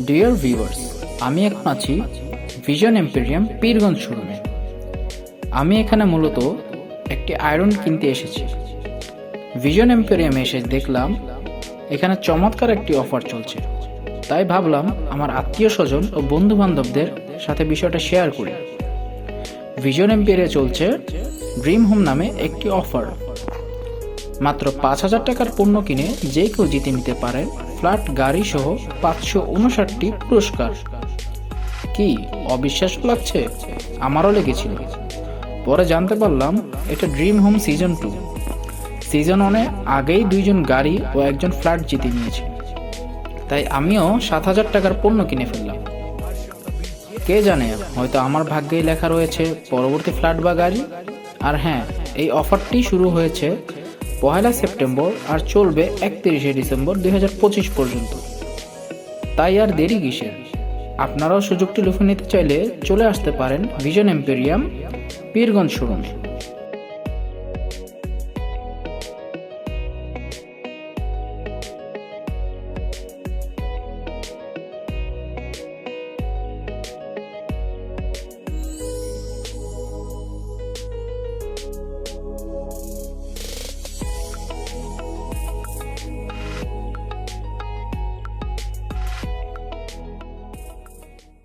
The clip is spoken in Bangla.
ডিয়ার ভিউয়ার্স, আমি এখন আছি ভিশন এম্পেরিয়াম পীরগঞ্জ শোরুমে। আমি এখানে মূলত একটি আয়রন কিনতে এসেছি। ভিশন এম্পেরিয়ামে এসে দেখলাম এখানে চমৎকার একটি অফার চলছে, তাই ভাবলাম আমার আত্মীয় স্বজন ও বন্ধু বান্ধবদের সাথে বিষয়টা শেয়ার করি। ভিশন এম্পেরিয়া চলছে ড্রিম হোম নামে একটি অফার। মাত্র 5,000 টাকার পণ্য কিনে যে কেউ জিতে নিতে পারে ফ্ল্যাট গাড়ি সহ 559টি পুরস্কার। কি অবিশ্বাস্য লাগছে? আমারও লেগেছিল। পরে জানতে পারলাম এটা ড্রিম হোম সিজন 2। সিজন 1-এ আগেই 2জন গাড়ি ও 1জন ফ্ল্যাট জিতে নিয়েছে, তাই আমিও 7,000 টাকার পণ্য কিনে ফেললাম। কে জানে, হয়তো আমার ভাগ্যেই লেখা রয়েছে পরবর্তী ফ্ল্যাট বা গাড়ি। আর হ্যাঁ, এই অফারটি শুরু হয়েছে 1 সেপ্টেম্বর আর চলবে 31 ডিসেম্বর 2025 পর্যন্ত। তাই আর দেরি কিসের? আপনারাও সুযোগটি লুফে নিতে চাইলে চলে আসতে পারেন ভিশন এম্পেরিয়াম পীরগঞ্জ শোরুমে।